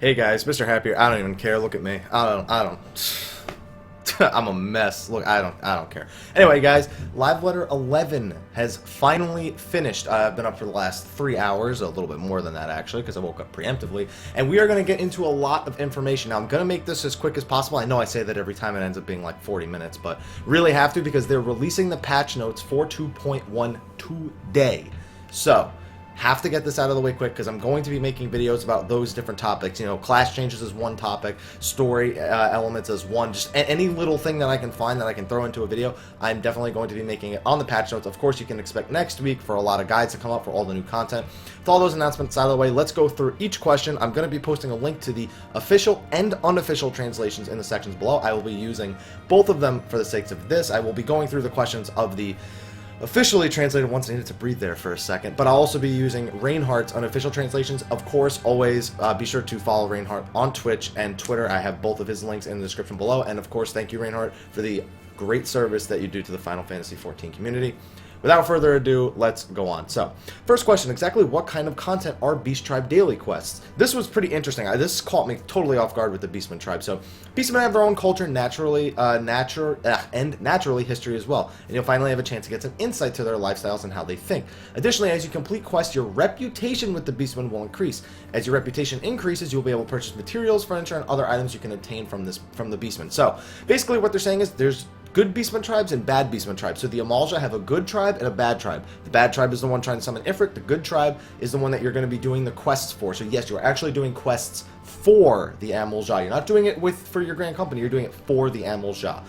Hey guys, Mrhappy here. I don't even care. Look at me. I don't. I'm a mess. Look, I don't care. Anyway, guys, live letter 11 has finally finished. I've been up for the last 3 hours, a little bit more than that actually, because I woke up preemptively. And we are going to get into a lot of information. Now, I'm going to make this as quick as possible. I know I say that every time it ends up being like 40 minutes, but really have to because they're releasing the patch notes for 2.1 today. So, have to get this out of the way quick because I'm going to be making videos about those different topics. You know, class changes is one topic, story elements is one, just any little thing that I can find that I can throw into a video, I'm definitely going to be making it on the patch notes. Of course, you can expect next week for a lot of guides to come up for all the new content. With all those announcements out of the way, let's go through each question. I'm going to be posting a link to the official and unofficial translations in the sections below. I will be using both of them for the sakes of this. I will be going through the questions of the officially translated ones. I needed to breathe there for a second, but I'll also be using Reinhardt's unofficial translations. Of course, always be sure to follow Reinhardt on Twitch and Twitter. I have both of his links in the description below, and of course, thank you, Reinhardt, for the great service that you do to the Final Fantasy XIV community. Without further ado, let's go on. So, first question, exactly what kind of content are Beast Tribe daily quests? This was pretty interesting. This caught me totally off guard with the Beastmen Tribe. So, Beastmen have their own culture, and naturally history as well. And you'll finally have a chance to get some insight to their lifestyles and how they think. Additionally, as you complete quests, your reputation with the Beastmen will increase. As your reputation increases, you'll be able to purchase materials, furniture, and other items you can obtain from the Beastmen. So, basically what they're saying is there's good Beastmen tribes and bad Beastmen tribes. So the Amalja have a good tribe and a bad tribe. The bad tribe is the one trying to summon Ifrit. The good tribe is the one that you're going to be doing the quests for. So yes, you're actually doing quests for the Amalja. You're not doing it for your grand company. You're doing it for the Amalja.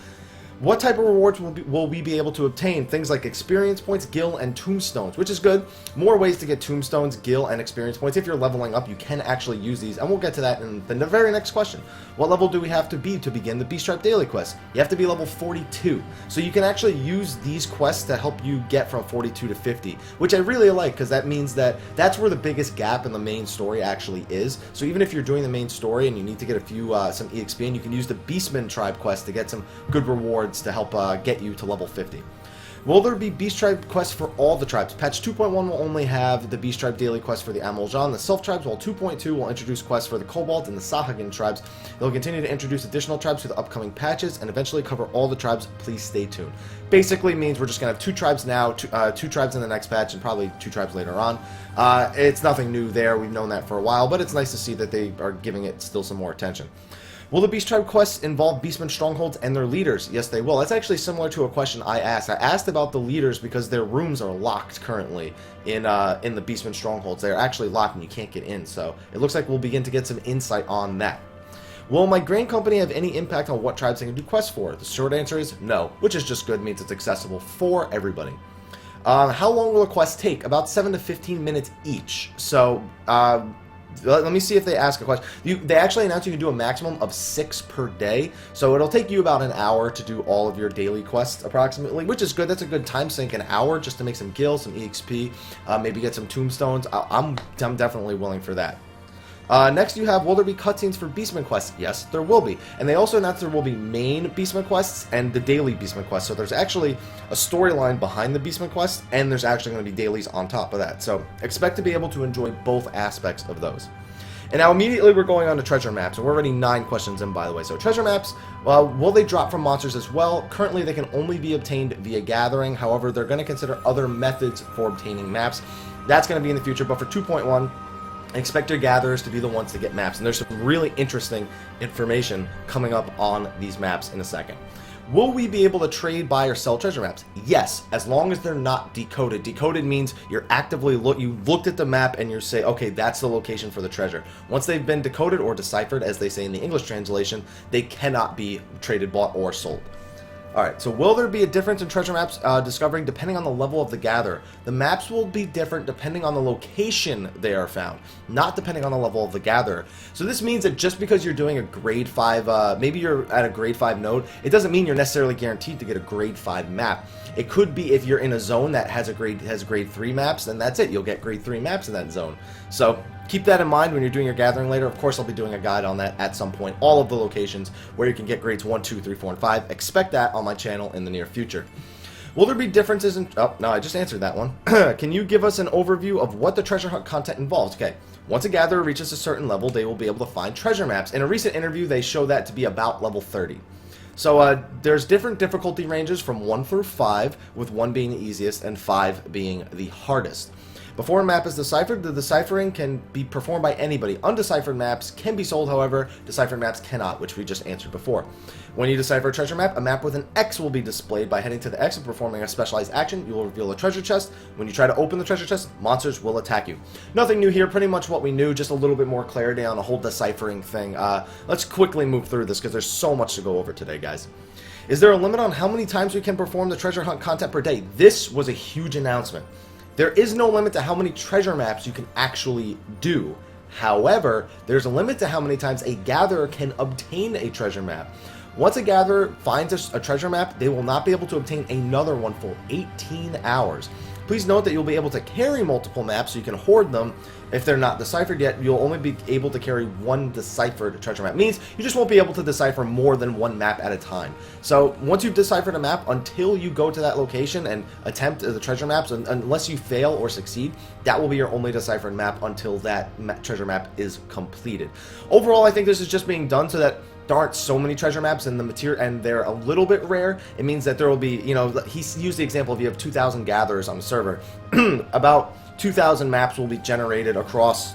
What type of rewards will we be able to obtain? Things like experience points, gil, and tombstones, which is good. More ways to get tombstones, gil, and experience points. If you're leveling up, you can actually use these, and we'll get to that in the very next question. What level do we have to be to begin the Beast Tribe Daily Quest? You have to be level 42. So you can actually use these quests to help you get from 42 to 50, which I really like, because that means that that's where the biggest gap in the main story actually is. So even if you're doing the main story and you need to get a few some EXP, and you can use the Beastmen Tribe quest to get some good rewards to help get you to level 50. Will there be Beast Tribe quests for all the tribes? Patch 2.1 will only have the Beast Tribe daily quest for the Amalja and the Self tribes, while 2.2 will introduce quests for the Cobalt and the Sahagin tribes. They'll continue to introduce additional tribes for the upcoming patches and eventually cover all the tribes. Please stay tuned. Basically means we're just going to have 2 tribes now, 2 tribes in the next patch, and probably 2 tribes later on. It's nothing new there. We've known that for a while, but it's nice to see that they are giving it still some more attention. Will the Beast Tribe quests involve Beastmen strongholds and their leaders? Yes, they will. That's actually similar to a question I asked. I asked about the leaders because their rooms are locked currently in the Beastmen strongholds. They're actually locked and you can't get in, so it looks like we'll begin to get some insight on that. Will my grain company have any impact on what tribes they can do quests for? The short answer is no, which is just good, means it's accessible for everybody. How long will a quest take? About 7 to 15 minutes each. So, let me see if they ask a question. They actually announced you can do a maximum of 6 per day, so it'll take you about an hour to do all of your daily quests approximately, which is good. That's a good time sink, an hour just to make some gills, some EXP, maybe get some tombstones. I'm definitely willing for that. Next you have, will there be cutscenes for Beastmen quests? Yes, there will be. And they also announced there will be main Beastmen quests and the daily Beastmen quests. So there's actually a storyline behind the Beastmen quests, and there's actually going to be dailies on top of that. So expect to be able to enjoy both aspects of those. And now immediately we're going on to treasure maps, and we're already 9 questions in, by the way. So treasure maps, will they drop from monsters as well? Currently they can only be obtained via gathering. However, they're going to consider other methods for obtaining maps. That's going to be in the future, but for 2.1, expect your gatherers to be the ones to get maps, and there's some really interesting information coming up on these maps in a second. Will we be able to trade, buy, or sell treasure maps? Yes, as long as they're not decoded. Decoded means you're actively you looked at the map and you say, okay, that's the location for the treasure. Once they've been decoded or deciphered, as they say in the English translation, they cannot be traded, bought, or sold. Alright, so will there be a difference in treasure maps discovering depending on the level of the gatherer? The maps will be different depending on the location they are found, not depending on the level of the gatherer. So this means that just because you're doing a grade 5, maybe you're at a grade 5 node, it doesn't mean you're necessarily guaranteed to get a grade 5 map. It could be if you're in a zone that has grade 3 maps, then that's it. You'll get grade 3 maps in that zone. So keep that in mind when you're doing your gathering later. Of course, I'll be doing a guide on that at some point. All of the locations where you can get grades 1, 2, 3, 4, and 5. Expect that on my channel in the near future. Will there be differences in... Oh, no, I just answered that one. Can you give us an overview of what the treasure hunt content involves? Okay, once a gatherer reaches a certain level, they will be able to find treasure maps. In a recent interview, they show that to be about level 30. So there's different difficulty ranges from 1 through 5, with 1 being the easiest and 5 being the hardest. Before a map is deciphered, the deciphering can be performed by anybody. Undeciphered maps can be sold, however, deciphered maps cannot, which we just answered before. When you decipher a treasure map, a map with an X will be displayed. By heading to the X and performing a specialized action, you will reveal a treasure chest. When you try to open the treasure chest, monsters will attack you. Nothing new here, pretty much what we knew, just a little bit more clarity on the whole deciphering thing. Let's quickly move through this because there's so much to go over today, guys. Is there a limit on how many times we can perform the treasure hunt content per day? This was a huge announcement. There is no limit to how many treasure maps you can actually do. However, there's a limit to how many times a gatherer can obtain a treasure map. Once a gatherer finds a treasure map, they will not be able to obtain another one for 18 hours. Please note that you'll be able to carry multiple maps so you can hoard them. If they're not deciphered yet, you'll only be able to carry 1 deciphered treasure map. Means you just won't be able to decipher more than 1 map at a time. So once you've deciphered a map, until you go to that location and attempt the treasure maps, unless you fail or succeed, that will be your only deciphered map until that treasure map is completed. Overall, I think this is just being done so that there aren't so many treasure maps in the material, and they're a little bit rare. It means that there will be, you know, he used the example of you have 2,000 gatherers on the server. About 2,000 maps will be generated across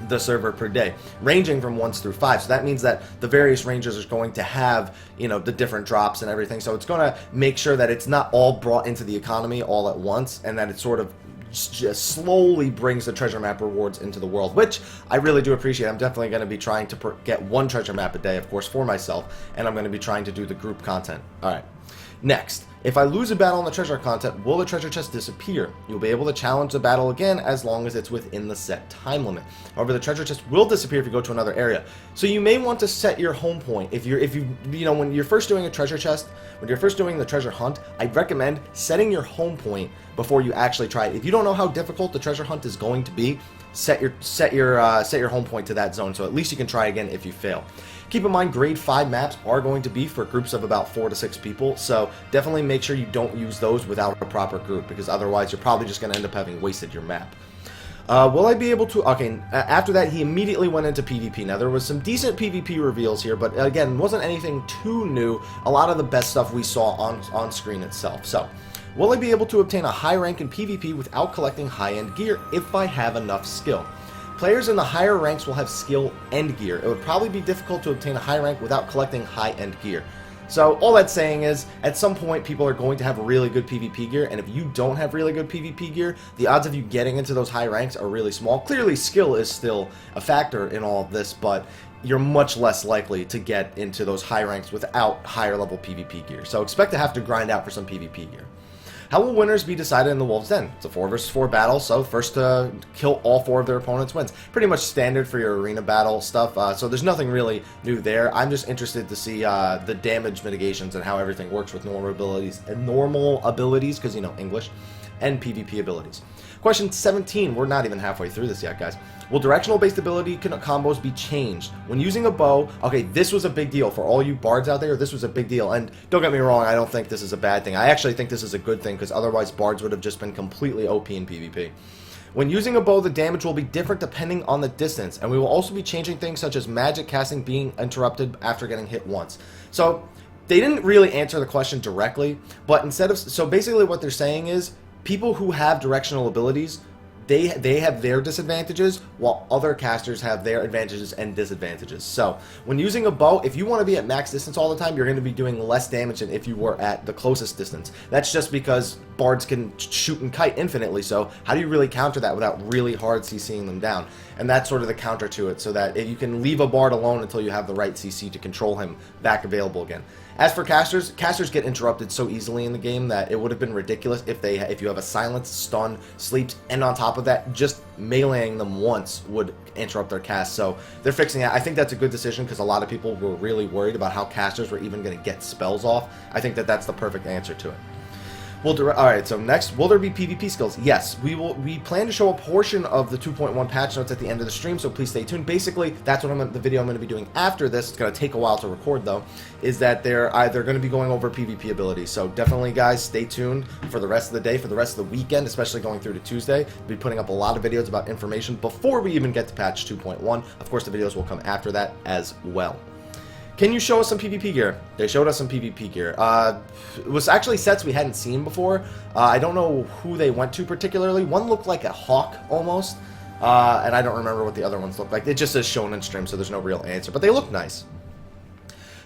the server per day, ranging from 1s through 5. So that means that the various ranges are going to have, you know, the different drops and everything. So it's going to make sure that it's not all brought into the economy all at once, and that it's sort of just slowly brings the treasure map rewards into the world, which I really do appreciate. I'm definitely going to be trying to get 1 treasure map a day, of course, for myself, and I'm going to be trying to do the group content. Alright, next. If I lose a battle in the treasure content, will the treasure chest disappear? You'll be able to challenge the battle again as long as it's within the set time limit. However, the treasure chest will disappear if you go to another area. So you may want to set your home point. If you know, when you're first doing a treasure chest, when you're first doing the treasure hunt, I'd recommend setting your home point before you actually try it. If you don't know how difficult the treasure hunt is going to be, set your home point to that zone, so at least you can try again if you fail. Keep in mind, grade 5 maps are going to be for groups of about 4 to 6 people, so definitely make sure you don't use those without a proper group, because otherwise you're probably just going to end up having wasted your map. Will I be able to... Okay, after that, he immediately went into PvP. Now, there was some decent PvP reveals here, but again, wasn't anything too new. A lot of the best stuff we saw on screen itself. So, will I be able to obtain a high rank in PvP without collecting high-end gear if I have enough skill? Players in the higher ranks will have skill and gear. It would probably be difficult to obtain a high rank without collecting high-end gear. So all that's saying is, at some point, people are going to have really good PvP gear, and if you don't have really good PvP gear, the odds of you getting into those high ranks are really small. Clearly, skill is still a factor in all of this, but you're much less likely to get into those high ranks without higher level PvP gear. So expect to have to grind out for some PvP gear. How will winners be decided in the Wolves' Den? It's a 4 versus 4 battle, so first to kill all 4 of their opponents wins. Pretty much standard for your arena battle stuff, so there's nothing really new there. I'm just interested to see the damage mitigations and how everything works with normal abilities, because, you know, English, and PvP abilities. Question 17, we're not even halfway through this yet, guys. Will directional-based ability combos be changed? When using a bow, okay, this was a big deal for all you bards out there. This was a big deal, and don't get me wrong, I don't think this is a bad thing. I actually think this is a good thing, because otherwise bards would have just been completely OP in PvP. When using a bow, the damage will be different depending on the distance, and we will also be changing things such as magic casting being interrupted after getting hit once. So, they didn't really answer the question directly, but so basically what they're saying is, people who have directional abilities, they have their disadvantages, while other casters have their advantages and disadvantages. So, when using a bow, if you want to be at max distance all the time, you're going to be doing less damage than if you were at the closest distance. That's just because bards can shoot and kite infinitely, so how do you really counter that without really hard CCing them down? And that's sort of the counter to it, so that if you can leave a bard alone until you have the right CC to control him back available again. As for casters get interrupted so easily in the game that it would have been ridiculous if you have a silence, stun, sleeps, and on top of that, just meleeing them once would interrupt their cast. So they're fixing it. I think that's a good decision, because a lot of people were really worried about how casters were even going to get spells off. I think that that's the perfect answer to it. All right, so next, will there be PvP skills? Yes, we will. We plan to show a portion of the 2.1 patch notes at the end of the stream, so please stay tuned. Basically, that's what the video I'm going to be doing after this. It's going to take a while to record, though, is that they're either going to be going over PvP abilities. So definitely, guys, stay tuned for the rest of the day, for the rest of the weekend, especially going through to Tuesday. We'll be putting up a lot of videos about information before we even get to patch 2.1. Of course, the videos will come after that as well. Can you show us some PvP gear? They showed us some PvP gear. It was actually sets we hadn't seen before. I don't know who they went to particularly. One looked like a hawk almost, and I don't remember what the other ones looked like. It just says shown in stream, so there's no real answer, but they look nice.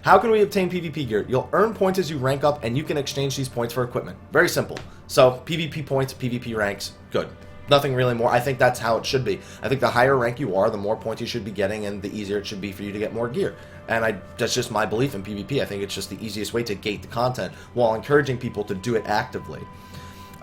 How can we obtain PvP gear? You'll earn points as you rank up, and you can exchange these points for equipment. Very simple. So PvP points, PvP ranks, good. Nothing really more. I think that's how it should be. I think the higher rank you are, the more points you should be getting, and the easier it should be for you to get more gear. And that's just my belief in PvP. I think it's just the easiest way to gate the content while encouraging people to do it actively.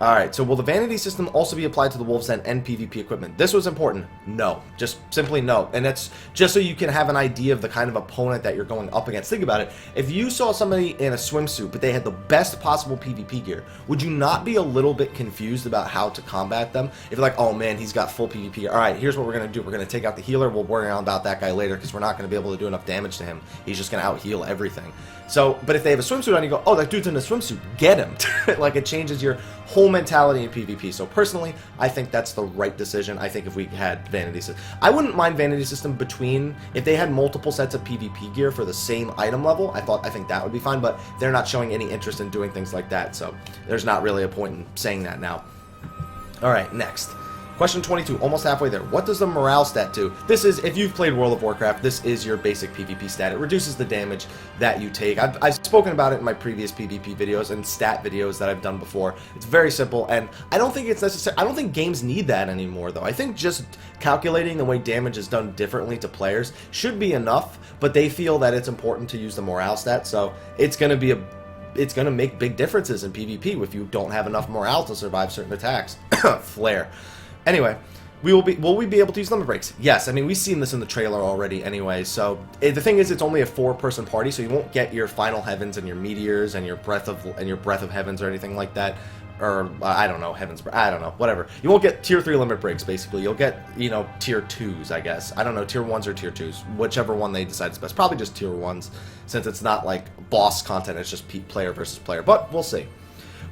Alright, so will the vanity system also be applied to the Wolves Den and PvP equipment? This was important. No. Just simply no. And that's just so you can have an idea of the kind of opponent that you're going up against. Think about it. If you saw somebody in a swimsuit, but they had the best possible PvP gear, would you not be a little bit confused about how to combat them? If you're like, oh man, he's got full PvP gear. Alright, here's what we're going to do. We're going to take out the healer. We'll worry about that guy later because we're not going to be able to do enough damage to him. He's just going to out-heal everything. So, but if they have a swimsuit on, you go, oh, that dude's in a swimsuit. Get him. Like, it changes your whole mentality in PvP. So personally, I think that's the right decision. I think if we had vanity system, I wouldn't mind vanity system between, if they had multiple sets of PvP gear for the same item level, I think that would be fine, but they're not showing any interest in doing things like that, so there's not really a point in saying that now. Alright, next. Question 22, almost halfway there. What does the morale stat do? This is, if you've played World of Warcraft, this is your basic PvP stat. It reduces the damage that you take. I've spoken about it in my previous PvP videos and stat videos that I've done before. It's very simple, and I don't think it's necessary. I don't think games need that anymore, though. I think just calculating the way damage is done differently to players should be enough, but they feel that it's important to use the morale stat, so it's going to make big differences in PvP if you don't have enough morale to survive certain attacks. Flare. Anyway, will we be able to use limit breaks? Yes, I mean, we've seen this in the trailer already anyway, so the thing is, it's only a 4-person party, so you won't get your final heavens and your meteors and your breath of heavens or anything like that, or I don't know, I don't know, whatever. You won't get tier 3 limit breaks, basically. You'll get, you know, tier 2s, I guess. I don't know, tier 1s or tier 2s, whichever one they decide is best. Probably just tier 1s, since it's not like boss content, it's just player versus player, but we'll see.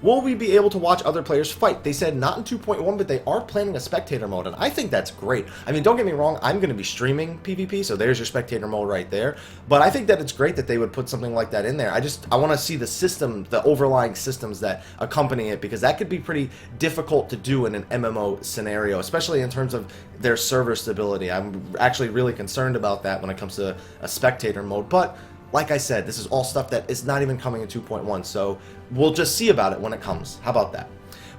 Will we be able to watch other players fight? They said not in 2.1, but they are planning a spectator mode, and I think that's great. I mean, don't get me wrong, I'm going to be streaming PvP, so there's your spectator mode right there. But I think that it's great that they would put something like that in there. I want to see the system, the overlying systems that accompany it, because that could be pretty difficult to do in an MMO scenario, especially in terms of their server stability. I'm actually really concerned about that when it comes to a spectator mode, but like I said, this is all stuff that is not even coming in 2.1, so we'll just see about it when it comes. How about that?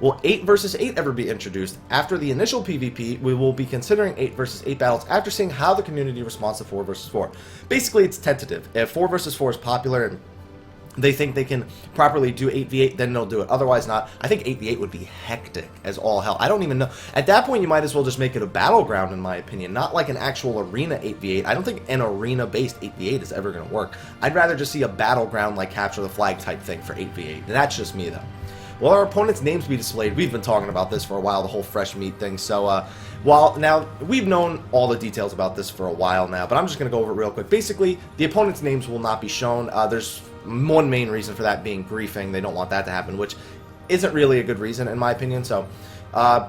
Will 8 versus 8 ever be introduced? After the initial PvP, we will be considering 8 versus 8 battles after seeing how the community responds to 4 versus 4. Basically, it's tentative. If 4 versus 4 is popular and they think they can properly do 8v8, then they'll do it. Otherwise not. I think 8v8 would be hectic as all hell. I don't even know. At that point, you might as well just make it a battleground, in my opinion, not like an actual arena 8v8. I don't think an arena-based 8v8 is ever going to work. I'd rather just see a battleground like capture the flag type thing for 8v8. And that's just me, though. Will our opponents' names be displayed? We've been talking about this for a while, the whole fresh meat thing. So, now, we've known all the details about this for a while now, but I'm just going to go over it real quick. Basically, the opponents' names will not be shown. There's one main reason for that being griefing. They don't want that to happen, which isn't really a good reason, in my opinion. So,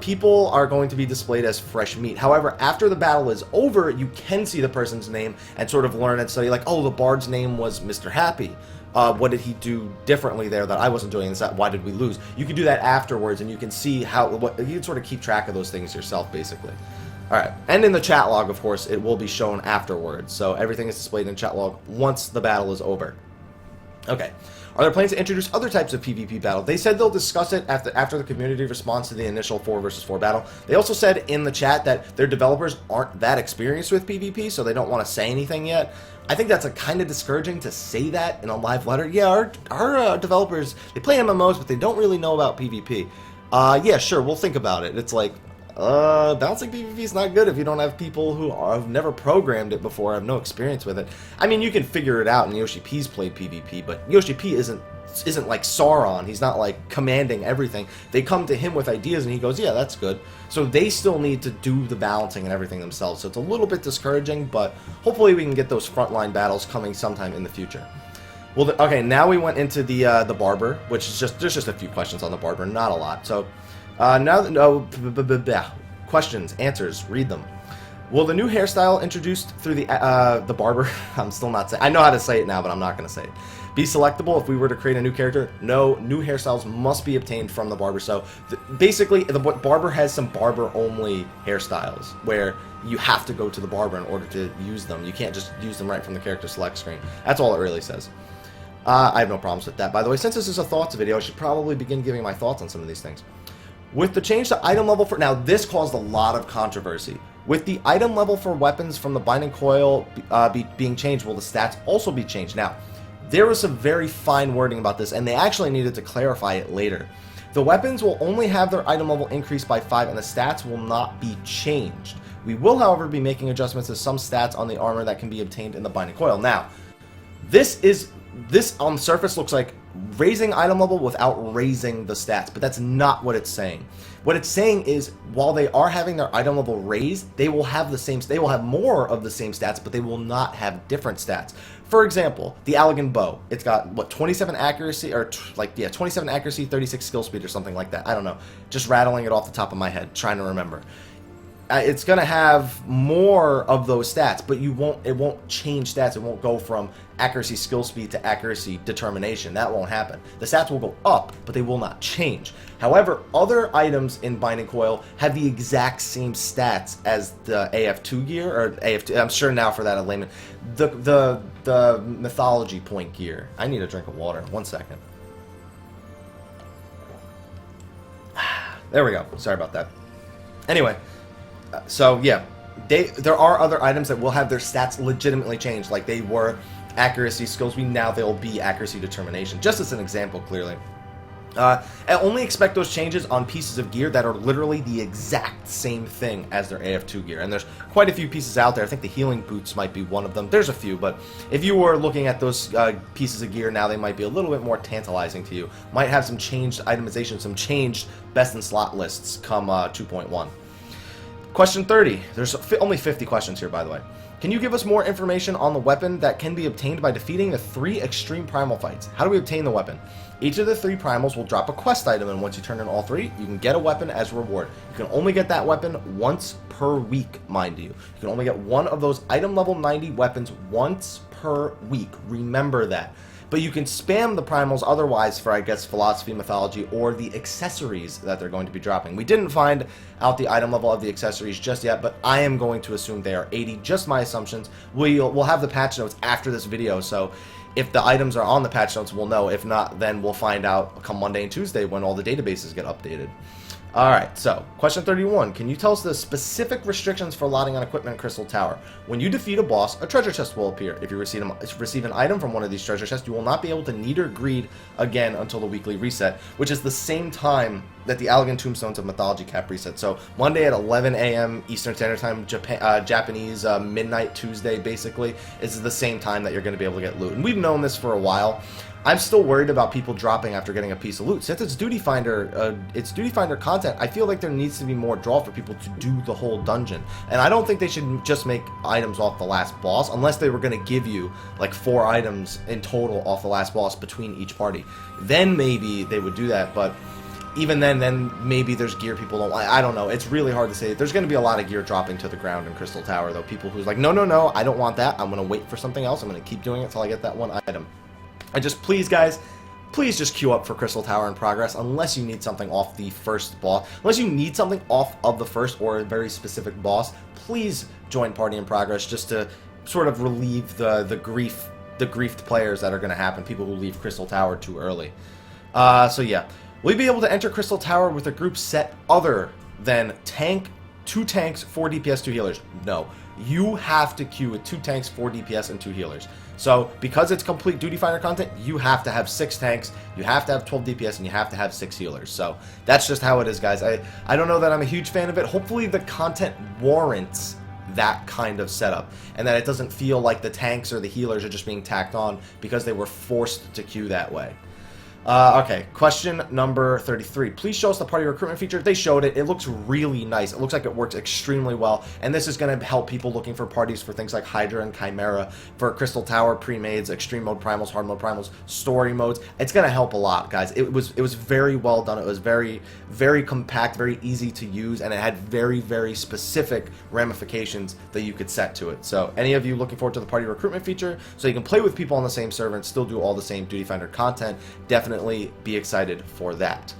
people are going to be displayed as fresh meat. However, after the battle is over, you can see the person's name and sort of learn and study, like, oh, the bard's name was Mrhappy. What did he do differently there that I wasn't doing? Why did we lose? You can do that afterwards, and you can see you can sort of keep track of those things yourself, basically. Alright, and in the chat log, of course, it will be shown afterwards, so everything is displayed in chat log once the battle is over. Okay. Are there plans to introduce other types of PvP battle? They said they'll discuss it after the community responds to the initial 4 versus 4 battle. They also said in the chat that their developers aren't that experienced with PvP, so they don't want to say anything yet. I think that's a kind of discouraging to say that in a live letter. Yeah, our developers, they play MMOs, but they don't really know about PvP. Yeah, sure, we'll think about it. It's like, balancing PvP is not good if you don't have people who have never programmed it before, have no experience with it. I mean, you can figure it out, and Yoshi-P's played PvP, but Yoshi-P isn't isn't like Sauron. He's not like commanding everything. They come to him with ideas and he goes, yeah, that's good. So they still need to do the balancing and everything themselves. So it's a little bit discouraging, but hopefully we can get those frontline battles coming sometime in the future. Well, okay, now we went into the barber, which is there's just a few questions on the barber, not a lot. So questions, answers, read them. Will the new hairstyle introduced through the barber, I'm still not saying, I know how to say it now, but I'm not going to say it, be selectable if we were to create a new character? No, new hairstyles must be obtained from the barber. So basically, the barber has some barber-only hairstyles where you have to go to the barber in order to use them. You can't just use them right from the character select screen. That's all it really says. I have no problems with that. By the way, since this is a thoughts video, I should probably begin giving my thoughts on some of these things. With the change to item level for... Now, this caused a lot of controversy. With the item level for weapons from the binding coil being changed, will the stats also be changed? Now, there was some very fine wording about this, and they actually needed to clarify it later. The weapons will only have their item level increased by 5, and the stats will not be changed. We will, however, be making adjustments to some stats on the armor that can be obtained in the binding coil. Now, this on the surface looks like raising item level without raising the stats, but that's not what it's saying. What it's saying is, while they are having their item level raised, they will have more of the same stats, but they will not have different stats. For example, the Allegan bow, it's got what, 27 accuracy, or 27 accuracy, 36 skill speed or something like that. I don't know, just rattling it off the top of my head, trying to remember. It's gonna have more of those stats, but it won't change stats. It won't go from accuracy skill speed to accuracy determination. That won't happen. The stats will go up, but they will not change. However, other items in Binding Coil have the exact same stats as the AF2 gear, or AF2, I'm sure now for that in layman, the mythology point gear. I need a drink of water. 1 second. There we go. Sorry about that. Anyway. So yeah, there are other items that will have their stats legitimately changed, like they were accuracy skills. Now they'll be accuracy determination, just as an example, clearly. I only expect those changes on pieces of gear that are literally the exact same thing as their AF2 gear, and there's quite a few pieces out there. I think the healing boots might be one of them. There's a few, but if you were looking at those pieces of gear now, they might be a little bit more tantalizing to you. Might have some changed itemization, some changed best in slot lists come 2.1. Question 30. There's only 50 questions here, by the way. Can you give us more information on the weapon that can be obtained by defeating the 3 extreme primal fights? How do we obtain the weapon? Each of the 3 primals will drop a quest item, and once you turn in all 3, you can get a weapon as a reward. You can only get that weapon once per week, mind you. You can only get one of those item level 90 weapons once per week. Remember that. But you can spam the primals otherwise for, I guess, philosophy, mythology, or the accessories that they're going to be dropping. We didn't find out the item level of the accessories just yet, but I am going to assume they are 80. Just my assumptions. We'll have the patch notes after this video, so if the items are on the patch notes, we'll know. If not, then we'll find out come Monday and Tuesday when all the databases get updated. Alright, so, question 31. Can you tell us the specific restrictions for lotting on equipment in Crystal Tower? When you defeat a boss, a treasure chest will appear. If you receive an item from one of these treasure chests, you will not be able to need or greed again until the weekly reset, which is the same time that the Allegan Tombstones of Mythology cap reset. So, Monday at 11 a.m. Eastern Standard Time, Japanese midnight Tuesday, basically, is the same time that you're going to be able to get loot. And we've known this for a while. I'm still worried about people dropping after getting a piece of loot. Since it's Duty Finder content, I feel like there needs to be more draw for people to do the whole dungeon. And I don't think they should just make items off the last boss, unless they were going to give you like 4 items in total off the last boss between each party. Then maybe they would do that, but even then maybe there's gear people don't like. I don't know. It's really hard to say. There's going to be a lot of gear dropping to the ground in Crystal Tower, though. People who's like, no, I don't want that. I'm going to wait for something else. I'm going to keep doing it until I get that one item. Please, guys, please just queue up for Crystal Tower in progress, unless you need something off the first boss. Unless you need something off of the first or a very specific boss, please join Party in Progress just to sort of relieve the griefed players that are going to happen, people who leave Crystal Tower too early. So yeah, will you be able to enter Crystal Tower with a group set other than 2 tanks, 4 DPS, 2 healers? No. You have to queue with 2 tanks, 4 DPS, and 2 healers. So, because it's complete Duty Finder content, you have to have 6 tanks, you have to have 12 DPS, and you have to have 6 healers. So, that's just how it is, guys. I don't know that I'm a huge fan of it. Hopefully the content warrants that kind of setup, and that it doesn't feel like the tanks or the healers are just being tacked on because they were forced to queue that way. Okay, question number 33. Please show us the party recruitment feature. They showed it. It looks really nice. It looks like it works extremely well. And this is going to help people looking for parties for things like Hydra and Chimera, for Crystal Tower, pre-mades, extreme mode primals, hard mode primals, story modes. It's going to help a lot, guys. It was very well done. It was very, very compact, very easy to use, and it had very, very specific ramifications that you could set to it. So any of you looking forward to the party recruitment feature, so you can play with people on the same server and still do all the same Duty Finder content, definitely be excited for that.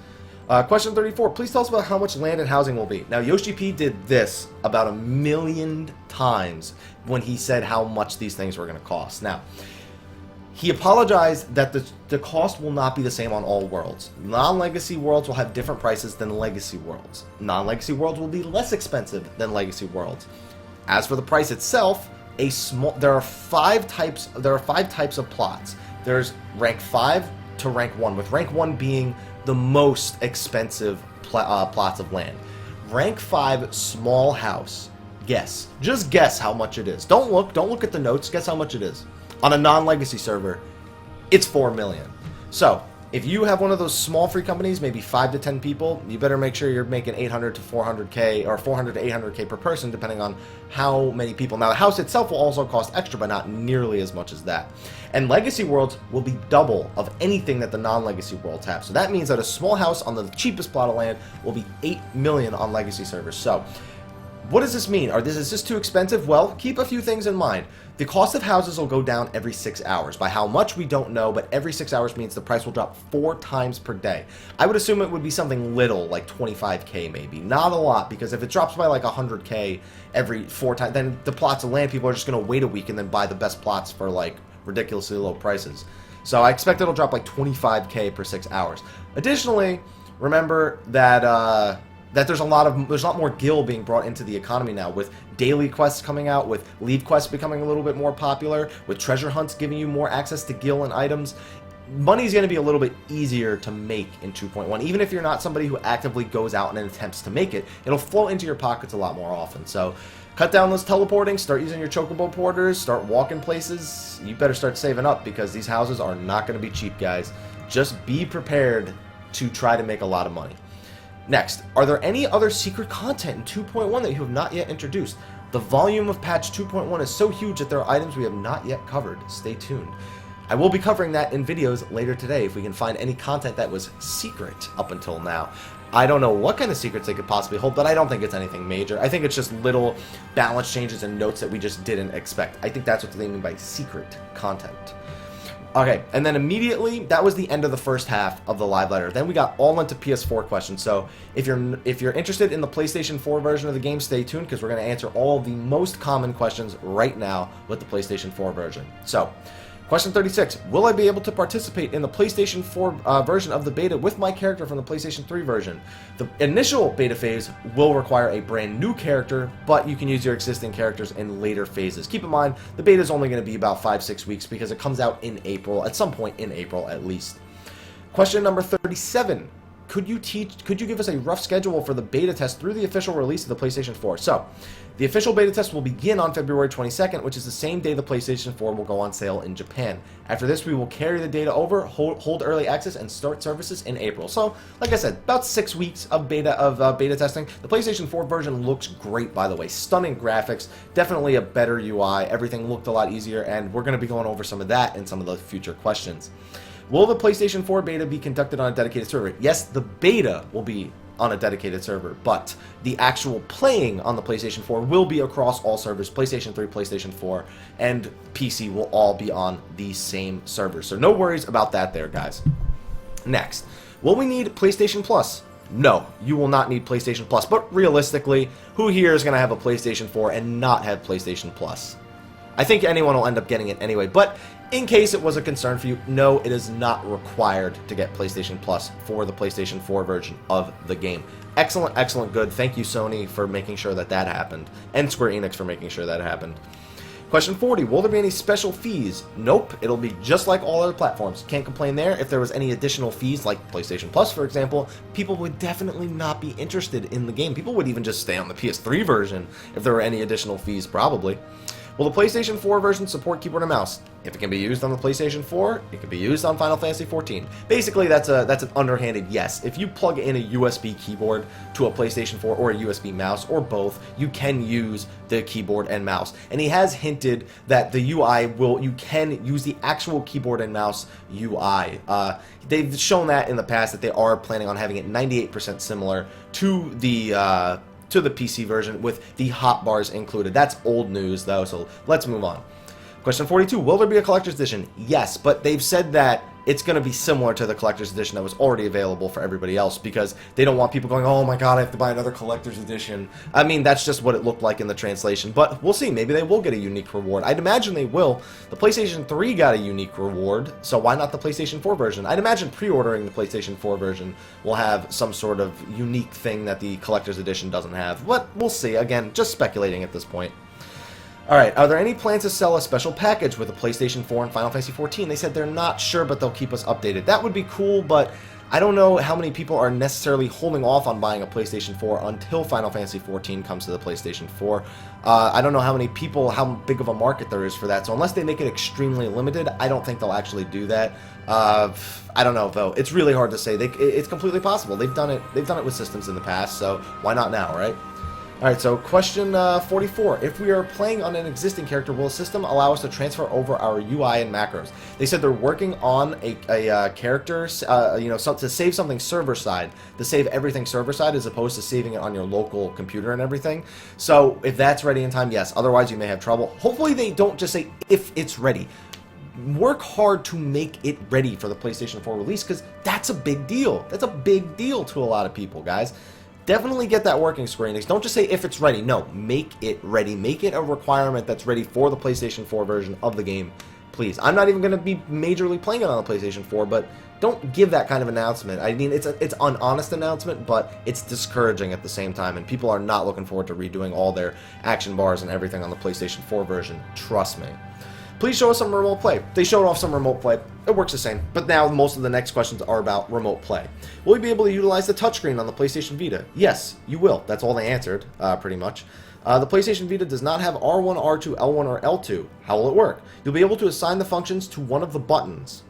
Question 34. Please tell us about how much land and housing will be. Now, Yoshi-P did this about 1,000,000 times when he said how much these things were going to cost. Now, he apologized that the cost will not be the same on all worlds. Non-legacy worlds will have different prices than legacy worlds. Non-legacy worlds will be less expensive than legacy worlds. As for the price itself, there are five types of plots. There's rank 5 to rank 1, with rank 1 being the most expensive plots of land. Rank 5 small house. Guess. Just guess how much it is. Don't look at the notes. Guess how much it is. On a non-legacy server, it's 4 million. So, if you have one of those small free companies, maybe 5 to 10 people, you better make sure you're making 800 to 400k or 400 to 800k per person, depending on how many people. Now, the house itself will also cost extra, but not nearly as much as that. And legacy worlds will be double of anything that the non-legacy worlds have. So that means that a small house on the cheapest plot of land will be 8 million on legacy servers. So, what does this mean? Is this too expensive? Well, keep a few things in mind. The cost of houses will go down every 6 hours. By how much, we don't know, but every 6 hours means the price will drop 4 times per day. I would assume it would be something little, like 25k maybe. Not a lot, because if it drops by like 100k every 4 times, then the plots of land, people are just going to wait a week and then buy the best plots for like ridiculously low prices. So I expect it'll drop like 25k per 6 hours. Additionally, remember that there's a lot more gil being brought into the economy now, with daily quests coming out, with lead quests becoming a little bit more popular, with treasure hunts giving you more access to gil and items. Money's going to be a little bit easier to make in 2.1. Even if you're not somebody who actively goes out and attempts to make it, it'll flow into your pockets a lot more often. So cut down those teleporting, start using your chocobo porters, start walking places. You better start saving up, because these houses are not going to be cheap, guys. Just be prepared to try to make a lot of money. Next, are there any other secret content in 2.1 that you have not yet introduced? The volume of patch 2.1 is so huge that there are items we have not yet covered. Stay tuned. I will be covering that in videos later today if we can find any content that was secret up until now. I don't know what kind of secrets they could possibly hold, but I don't think it's anything major. I think it's just little balance changes and notes that we just didn't expect. I think that's what they mean by secret content. Okay, and then immediately, that was the end of the first half of the live letter. Then we got all into PS4 questions. So if you're interested in the PlayStation 4 version of the game, stay tuned, because we're going to answer all of the most common questions right now with the PlayStation 4 version. So, question 36. Will I be able to participate in the PlayStation 4 version of the beta with my character from the PlayStation 3 version? The initial beta phase will require a brand new character, but you can use your existing characters in later phases. Keep in mind, the beta is only going to be about 5-6 weeks, because it comes out in April, at some point in April at least. Question number 37. Could you give us a rough schedule for the beta test through the official release of the PlayStation 4? So, the official beta test will begin on February 22nd, which is the same day the PlayStation 4 will go on sale in Japan. After this, we will carry the data over, hold early access, and start services in April. So, like I said, about 6 weeks of beta testing. The PlayStation 4 version looks great, by the way. Stunning graphics, definitely a better UI. Everything looked a lot easier, and we're going to be going over some of that in some of the future questions. Will the PlayStation 4 beta be conducted on a dedicated server? Yes, the beta will be on a dedicated server, but the actual playing on the PlayStation 4 will be across all servers. PlayStation 3, PlayStation 4, and PC will all be on the same server. So no worries about that there, guys. Next, will we need PlayStation Plus? No, you will not need PlayStation Plus, but realistically, who here is going to have a PlayStation 4 and not have PlayStation Plus? I think anyone will end up getting it anyway, but in case it was a concern for you, no, it is not required to get PlayStation Plus for the PlayStation 4 version of the game. Excellent, excellent, good. Thank you, Sony, for making sure that that happened, and Square Enix for making sure that happened. Question 40, will there be any special fees? Nope, it'll be just like all other platforms. Can't complain there. If there was any additional fees, like PlayStation Plus, for example, people would definitely not be interested in the game. People would even just stay on the PS3 version if there were any additional fees, probably. Will the PlayStation 4 version support keyboard and mouse? If it can be used on the PlayStation 4, it can be used on Final Fantasy XIV. Basically, that's an underhanded yes. If you plug in a USB keyboard to a PlayStation 4 or a USB mouse or both, you can use the keyboard and mouse. And he has hinted that the UI you can use the actual keyboard and mouse UI. They've shown that in the past that they are planning on having it 98% similar to the PC version with the hotbars included. That's old news though, so let's move on. Question 42, will there be a collector's edition? Yes, but they've said that it's going to be similar to the collector's edition that was already available for everybody else because they don't want people going, oh my god, I have to buy another collector's edition. I mean, that's just what it looked like in the translation, but we'll see. Maybe they will get a unique reward. I'd imagine they will. The PlayStation 3 got a unique reward, so why not the PlayStation 4 version? I'd imagine pre-ordering the PlayStation 4 version will have some sort of unique thing that the collector's edition doesn't have, but we'll see. Again, just speculating at this point. Alright, are there any plans to sell a special package with the PlayStation 4 and Final Fantasy XIV? They said they're not sure, but they'll keep us updated. That would be cool, but I don't know how many people are necessarily holding off on buying a PlayStation 4 until Final Fantasy XIV comes to the PlayStation 4. I don't know how many people, how big of a market there is for that, so unless they make it extremely limited, I don't think they'll actually do that. I don't know, though. It's really hard to say. It's completely possible. They've done it with systems in the past, so why not now, right? Alright, so question 44. If we are playing on an existing character, will the system allow us to transfer over our UI and macros? They said they're working on a character, to save something server-side, to save everything server-side as opposed to saving it on your local computer and everything. So if that's ready in time, yes. Otherwise, you may have trouble. Hopefully, they don't just say, if it's ready. Work hard to make it ready for the PlayStation 4 release, because that's a big deal. That's a big deal to a lot of people, guys. Definitely get that working, Square Enix. Don't just say if it's ready. No, make it ready. Make it a requirement that's ready for the PlayStation 4 version of the game, please. I'm not even going to be majorly playing it on the PlayStation 4, but don't give that kind of announcement. I mean, it's an honest announcement, but it's discouraging at the same time, and people are not looking forward to redoing all their action bars and everything on the PlayStation 4 version. Trust me. Please show us some remote play. They showed off some remote play. It works the same. But now most of the next questions are about remote play. Will we be able to utilize the touchscreen on the PlayStation Vita? Yes, you will. That's all they answered, pretty much. The PlayStation Vita does not have R1, R2, L1, or L2. How will it work? You'll be able to assign the functions to one of the buttons.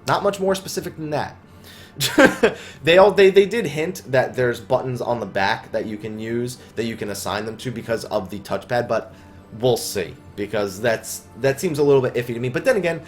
Not much more specific than that. They did hint that there's buttons on the back that you can use, that you can assign them to because of the touchpad, but we'll see, because that seems a little bit iffy to me. But then again,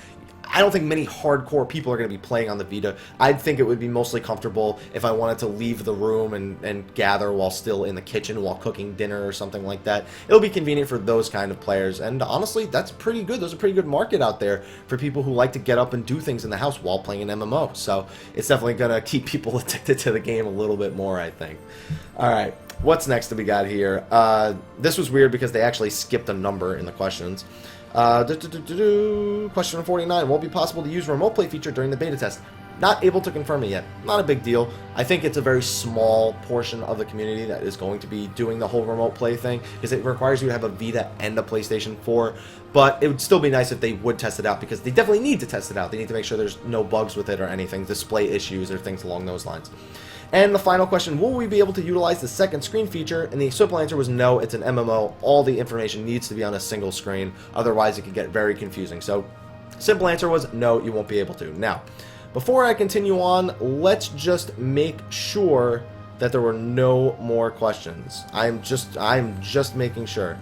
I don't think many hardcore people are going to be playing on the Vita. I'd think it would be mostly comfortable if I wanted to leave the room and gather while still in the kitchen while cooking dinner or something like that. It'll be convenient for those kind of players, and honestly, that's pretty good. There's a pretty good market out there for people who like to get up and do things in the house while playing an MMO, so it's definitely going to keep people addicted to the game a little bit more, I think. Alright, what's next that we got here? This was weird because they actually skipped a number in the questions. Question 49. Will it be possible to use remote play feature during the beta test? Not able to confirm it yet. Not a big deal. I think it's a very small portion of the community that is going to be doing the whole remote play thing, because it requires you to have a Vita and a PlayStation 4. But it would still be nice if they would test it out, because they definitely need to test it out. They need to make sure there's no bugs with it or anything, display issues or things along those lines. And the final question, will we be able to utilize the second screen feature? And the simple answer was no, it's an MMO. All the information needs to be on a single screen, otherwise it could get very confusing. So, simple answer was no, you won't be able to. Now, before I continue on, let's just make sure that there were no more questions. I'm just making sure.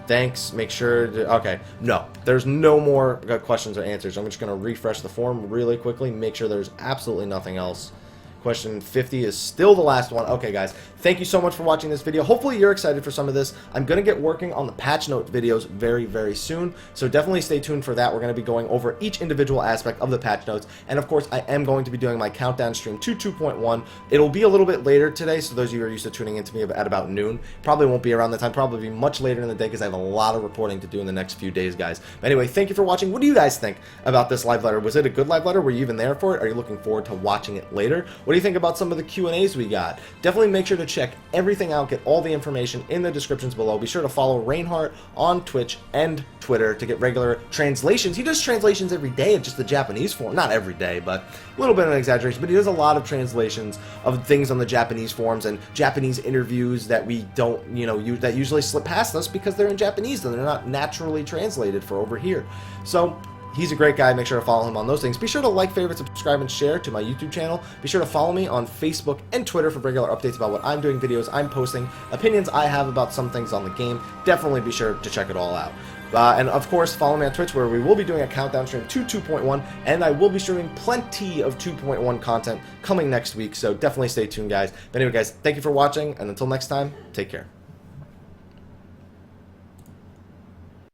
Thanks, make sure okay, no, there's no more questions or answers. I'm just going to refresh the form really quickly, make sure there's absolutely nothing else. Question 50 is still the last one. Okay, guys, thank you so much for watching this video. Hopefully you're excited for some of this. I'm going to get working on the patch note videos very, very soon, so definitely stay tuned for that. We're going to be going over each individual aspect of the patch notes, and of course, I am going to be doing my countdown stream to 2.1. It'll be a little bit later today, so those of you who are used to tuning into me at about noon, probably won't be around the time, probably be much later in the day, because I have a lot of reporting to do in the next few days, guys. But anyway, thank you for watching. What do you guys think about this live letter? Was it a good live letter? Were you even there for it? Are you looking forward to watching it later? What What do you think about some of the Q&As we got? Definitely make sure to check everything out, get all the information in the descriptions below. Be sure to follow Reinhardt on Twitch and Twitter to get regular translations. He does translations every day of just the Japanese form. Not every day, but a little bit of an exaggeration, but he does a lot of translations of things on the Japanese forums and Japanese interviews that we don't, that usually slip past us because they're in Japanese and they're not naturally translated for over here. So he's a great guy. Make sure to follow him on those things. Be sure to like, favorite, subscribe, and share to my YouTube channel. Be sure to follow me on Facebook and Twitter for regular updates about what I'm doing, videos I'm posting, opinions I have about some things on the game. Definitely be sure to check it all out. And of course, follow me on Twitch, where we will be doing a countdown stream to 2.1, and I will be streaming plenty of 2.1 content coming next week, so definitely stay tuned, guys. But anyway, guys, thank you for watching, and until next time, take care.